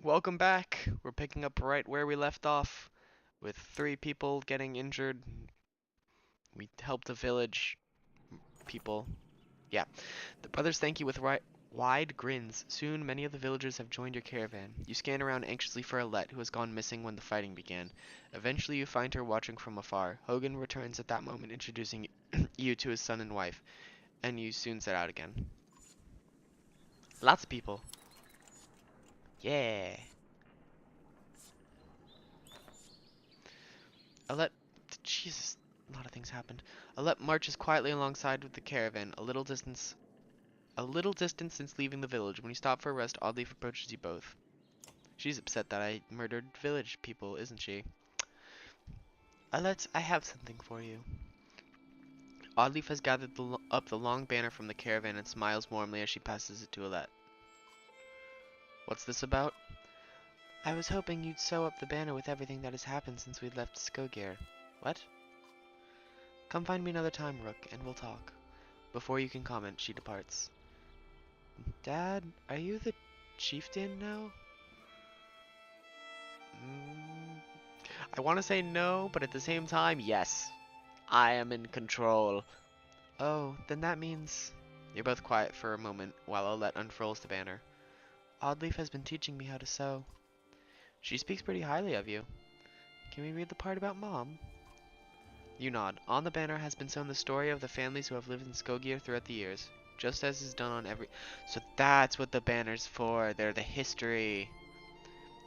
welcome back. We're picking up right where we left off, with 3 people getting injured. We helped the village people. Yeah. The brothers thank you with wide grins. Soon, many of the villagers have joined your caravan. You scan around anxiously for Alette, who has gone missing when the fighting began. Eventually, you find her watching from afar. Hogan returns at that moment, introducing you to his son and wife, and you soon set out again. Lots of people. Yeah. Alette, Jesus, a lot of things happened. Alette marches quietly alongside with the caravan, a little distance since leaving the village. When you stop for a rest, Oddleaf approaches you both. She's upset that I murdered village people, isn't she? Alette, I have something for you. Oddleaf has gathered up the long banner from the caravan and smiles warmly as she passes it to Alette. What's this about? I was hoping you'd sew up the banner with everything that has happened since we left Skogir. What? Come find me another time, Rook, and we'll talk. Before you can comment, she departs. Dad, are you the chieftain now? Mm, I want to say no, but at the same time, yes. I am in control. Oh, then that means... You're both quiet for a moment while Olette unfurls the banner. Oddleaf has been teaching me how to sew. She speaks pretty highly of you. Can we read the part about Mom? You nod. On the banner has been sewn the story of the families who have lived in Skogir throughout the years, just as is done on every... So that's what the banner's for. They're the history.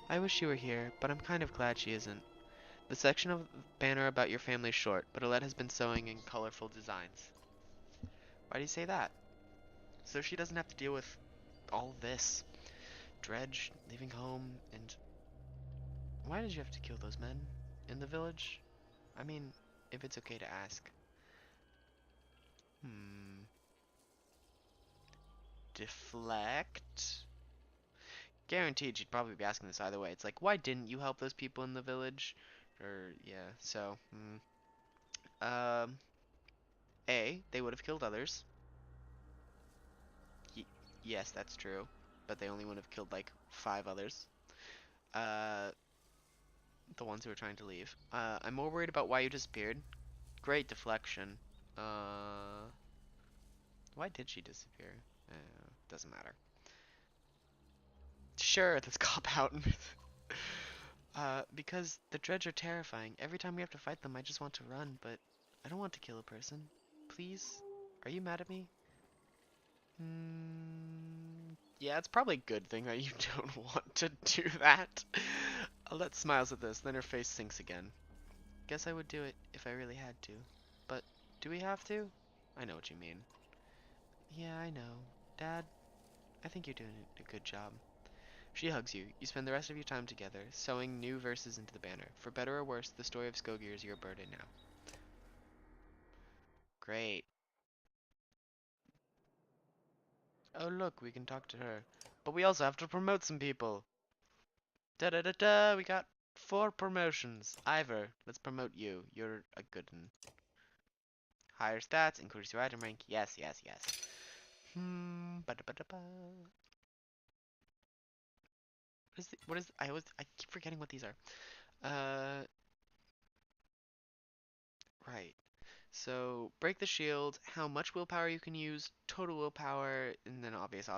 I wish she were here, but I'm kind of glad she isn't. The section of the banner about your family is short, but Alette has been sewing in colorful designs. Why do you say that? So she doesn't have to deal with all this. Dredge, leaving home, and... Why did you have to kill those men? In the village? I mean, if it's okay to ask. Hmm... Deflect? Guaranteed she'd probably be asking this either way. It's like, why didn't you help those people in the village? Or, yeah, so... A, they would have killed others. Y yes, that's true. But they only would have killed like 5 others. Uh, the ones who were trying to leave. I'm more worried about why you disappeared. Great deflection. Uh, why did she disappear? Doesn't matter. Sure, let's cop out. Because the Dredge are terrifying. Every time we have to fight them, I just want to run, but I don't want to kill a person. Please? Are you mad at me? Yeah, it's probably a good thing that you don't want to do that. Alette smiles at this, then her face sinks again. Guess I would do it if I really had to. But do we have to? I know what you mean. Yeah, I know. Dad, I think you're doing a good job. She hugs you. You spend the rest of your time together, sewing new verses into the banner. For better or worse, the story of Skogir is your burden now. Great. Oh look, we can talk to her. But we also have to promote some people. Da da da da, we got 4 promotions. Ivor, let's promote you. You're a good one. Higher stats, increase your item rank. Yes, yes, yes. Ba da ba da ba. I keep forgetting what these are. Right. So, break the shield, how much willpower you can use, total willpower, and then obvious,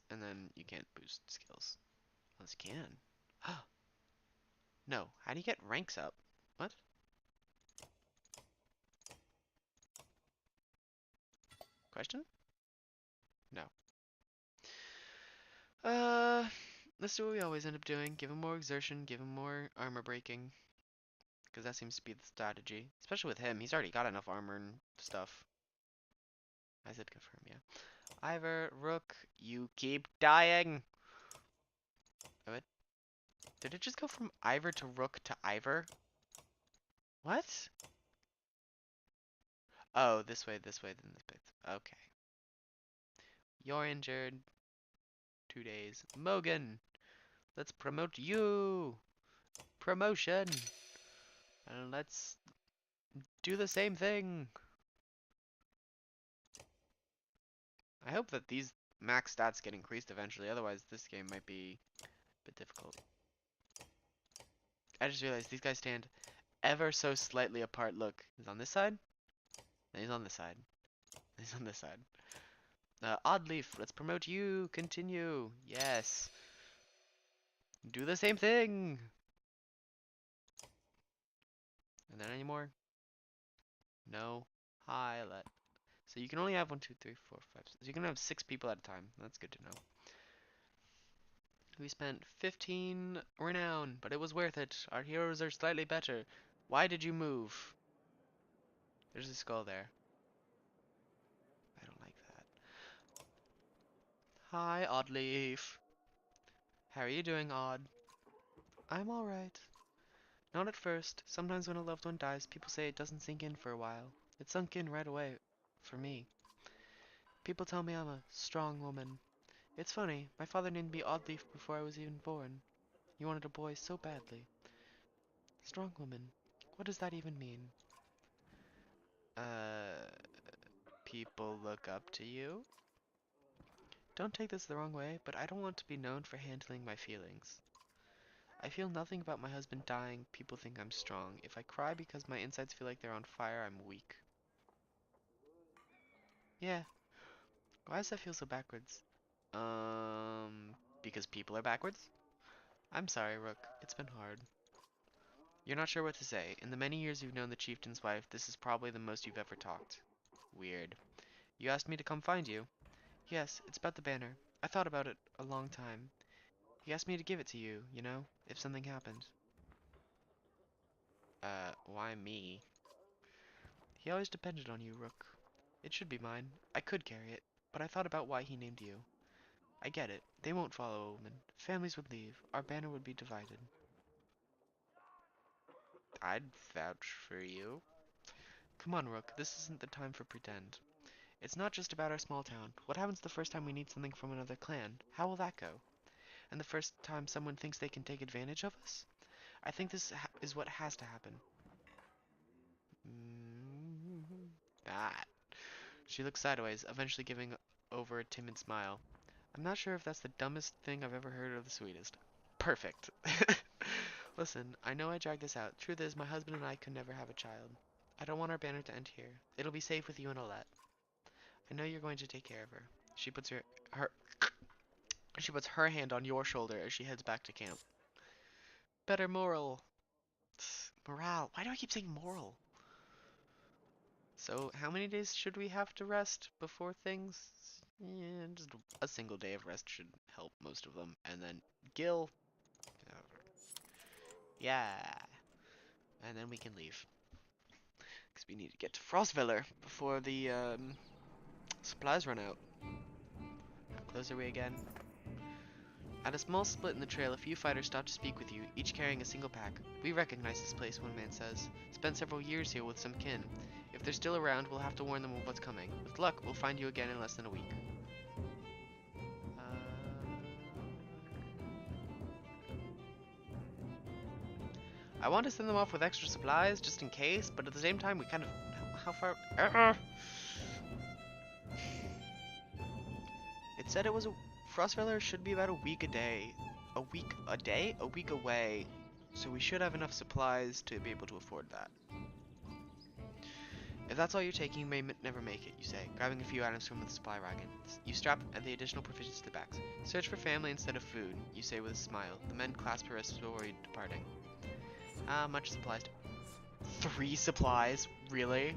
and then you can't boost skills. Unless you can. No, how do you get ranks up? What? Question? No. Uh, let's do what we always end up doing. Give him more exertion, give him more armor breaking. Because that seems to be the strategy. Especially with him, he's already got enough armor and stuff. I said confirm, yeah. Ivor, Rook, you keep dying! What? Did it just go from Ivor to Rook to Ivor? What? Oh, this way, then this bit. Okay. You're injured. 2 days. Mogan! Let's promote you! Promotion! And let's do the same thing! I hope that these max stats get increased eventually, otherwise this game might be bit difficult. I just realized these guys stand ever so slightly apart. Look, he's on this side, then he's on this side, then he's on this side. Odd Leaf, let's promote you. Continue. Yes. Do the same thing. And then any more? No. Highlight. So you can only have 1, 2, 3, 4, 5, 6. So you can have 6 people at a time. That's good to know. We spent 15 renown, but it was worth it. Our heroes are slightly better. Why did you move? There's a skull there. I don't like that. Hi, Oddleaf. How are you doing, Odd? I'm alright. Not at first. Sometimes when a loved one dies, people say it doesn't sink in for a while. It sunk in right away. For me. People tell me I'm a strong woman. It's funny. My father named me Oddleaf before I was even born. He wanted a boy so badly. Strong woman. What does that even mean? People look up to you? Don't take this the wrong way, but I don't want to be known for handling my feelings. I feel nothing about my husband dying. People think I'm strong. If I cry because my insides feel like they're on fire, I'm weak. Yeah. Why does that feel so backwards? Because people are backwards? I'm sorry, Rook. It's been hard. You're not sure what to say. In the many years you've known the chieftain's wife, this is probably the most you've ever talked. Weird. You asked me to come find you? Yes, it's about the banner. I thought about it a long time. He asked me to give it to you, you know, if something happened. Why me? He always depended on you, Rook. It should be mine. I could carry it, but I thought about why he named you. I get it. They won't follow a woman. Families would leave. Our banner would be divided. I'd vouch for you. Come on, Rook. This isn't the time for pretend. It's not just about our small town. What happens the first time we need something from another clan? How will that go? And the first time someone thinks they can take advantage of us? I think this is what has to happen. That. She looks sideways, eventually giving over a timid smile. I'm not sure if that's the dumbest thing I've ever heard or the sweetest. Perfect. Listen, I know I dragged this out. Truth is, my husband and I could never have a child. I don't want our banner to end here. It'll be safe with you and Alette. I know you're going to take care of her. She puts her she puts her hand on your shoulder as she heads back to camp. Better moral. Morale. Why do I keep saying moral? So, how many days should we have to rest before things? Yeah, just a single day of rest should help most of them. And then Gil. Yeah. And then we can leave. Because we need to get to Frostveller before the supplies run out. How close are we again? At a small split in the trail, a few fighters stop to speak with you, each carrying a single pack. We recognize this place, one man says. Spent several years here with some kin. If they're still around, we'll have to warn them of what's coming. With luck, we'll find you again in less than a week. I want to send them off with extra supplies, just in case, but at the same time, we kind of... How far... It said it was a... Frostveller should be about a week a day. A week a day? A week away. So we should have enough supplies to be able to afford that. If that's all you're taking, you may never make it, you say, grabbing a few items from the supply wagon. You strap the additional provisions to the backs. Search for family instead of food, you say with a smile. The men clasp her wrists before departing. Much supplies. 3 supplies? Really?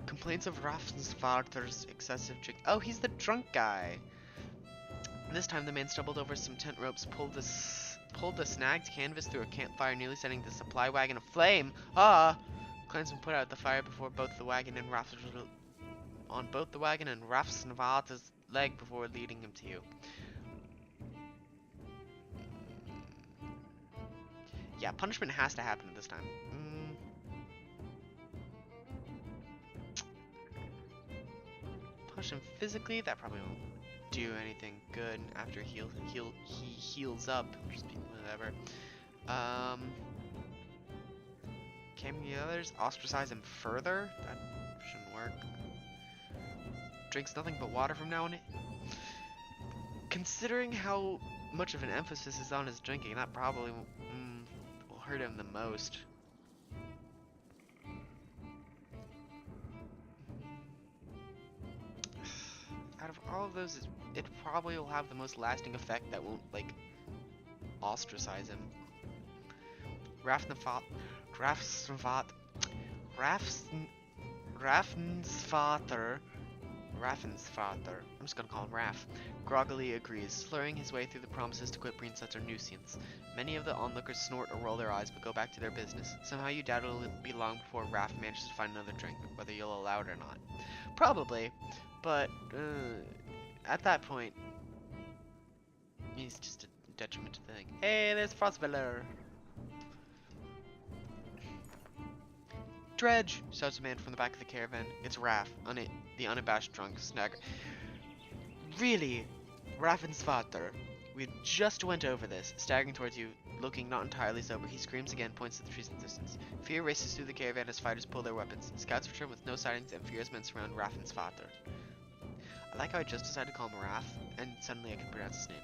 Complaints of Raffensvater's excessive drink. Oh, he's the drunk guy. This time the man stumbled over some tent ropes, pulled the snagged canvas through a campfire, nearly setting the supply wagon aflame. Clansmen put out the fire before both the wagon and Raffensvater's leg before leading him to you. Yeah, punishment has to happen at this time. Push him physically, that probably won't do anything good after he heals up. Just be whatever. Can the others ostracize him further? That shouldn't work. Drinks nothing but water from now on. Considering how much of an emphasis is on his drinking, that probably will hurt him the most. Out of all of those, it probably will have the most lasting effect that won't, like, ostracize him. Rafnafat, Rafsvat, Raffensvater, I'm just gonna call him Raff, groggily agrees, slurring his way through the promises to quit being such a nuisance. Many of the onlookers snort or roll their eyes, but go back to their business. Somehow you doubt it'll be long before Raff manages to find another drink, whether you'll allow it or not. Probably, but at that point, he's just a detriment to the thing. Hey, there's Frostfeller! Dredge! Shouts a man from the back of the caravan. It's Raff, the unabashed drunk snagger. Really? Raffensvater. We just went over this. Staggering towards you, looking not entirely sober, he screams again, points to the trees in the distance. Fear races through the caravan as fighters pull their weapons. Scouts return with no sightings, and fierce men surround Raffensvater. I like how I just decided to call him Raff, and suddenly I can pronounce his name.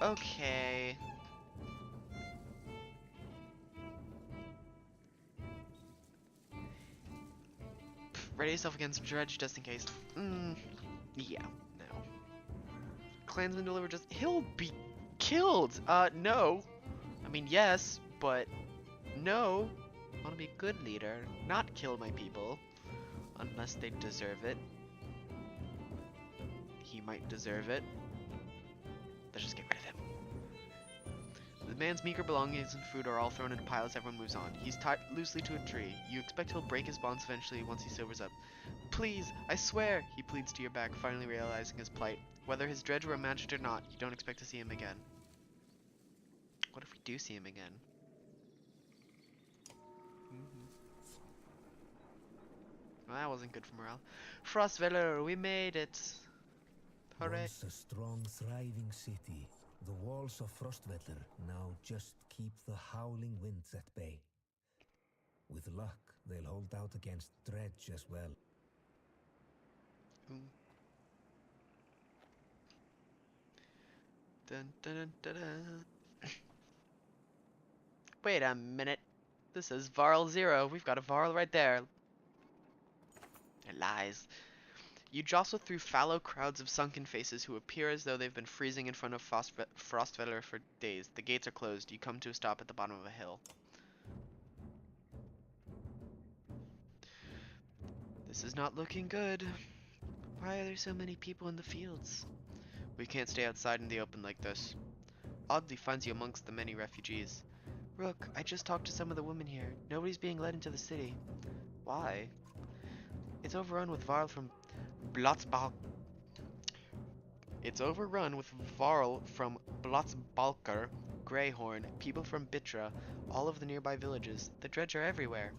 Okay. Ready yourself against Dredge just in case. Yeah, no. Clansman delivered just. He'll be killed! No. I mean, yes, but no. I want to be a good leader, not kill my people. Unless they deserve it. He might deserve it. Let's just get rid of him. The man's meager belongings and food are all thrown into piles. Everyone moves on. He's tied loosely to a tree. You expect he'll break his bonds eventually once he sobers up. Please, I swear, he pleads to your back, finally realizing his plight. Whether his dredge were magic or not, you don't expect to see him again. What if we do see him again? Well, that wasn't good for morale. Frostfeller, we made it! Hooray! Once a strong, thriving city, the walls of Frostfeller now just keep the howling winds at bay. With luck, they'll hold out against Dredge as well. Dun, dun, dun, dun, dun. Wait a minute. This is Varl 0. We've got a Varl right there. It lies. You jostle through fallow crowds of sunken faces who appear as though they've been freezing in front of Frostfeller for days. The gates are closed. You come to a stop at the bottom of a hill. This is not looking good. Why are there so many people in the fields? We can't stay outside in the open like this. Oddly finds you amongst the many refugees. Rook, I just talked to some of the women here. Nobody's being led into the city. Why? It's overrun with Varl from Blotzbalk. It's overrun with Varl from Blotzbalker, Greyhorn, people from Bitra, all of the nearby villages. The Dredge are everywhere.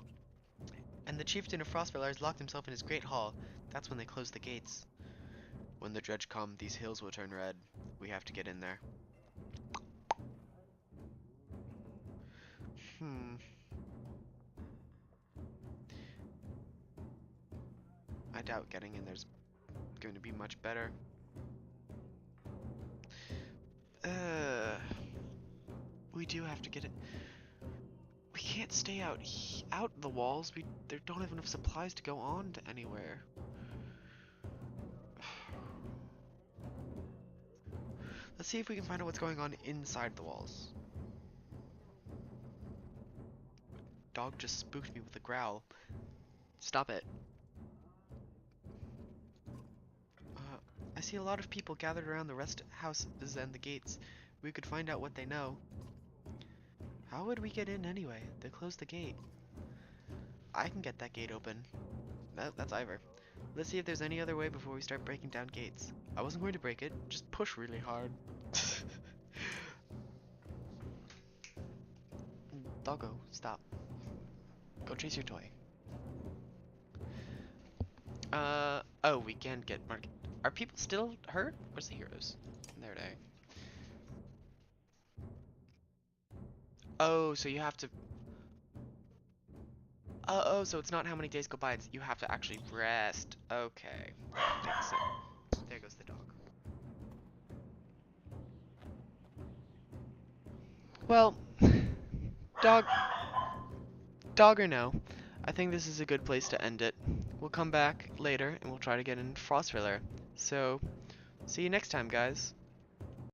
And the chieftain of Frostfeller has locked himself in his great hall. That's when they close the gates. When the Dredge come, these hills will turn red. We have to get in there. I doubt getting in there's going to be much better. We do have to get it. We can't stay out the walls. There don't have enough supplies to go on to anywhere. Let's see if we can find out what's going on inside the walls. Dog just spooked me with a growl. Stop it. I see a lot of people gathered around the rest houses and the gates. We could find out what they know. How would we get in anyway? They closed the gate. I can get that gate open. That's Ivor. Let's see if there's any other way before we start breaking down gates. I wasn't going to break it, just push really hard. Doggo, stop. Go chase your toy. Oh, we can get market. Are people still hurt? Where's the heroes? There they are. Oh, so you have to... Oh, so it's not how many days go by, it's you have to actually rest. Okay. Makes sense. There goes the dog. Well, dog, dog or no, I think this is a good place to end it. We'll come back later and we'll try to get in Frost Thriller. So, see you next time, guys.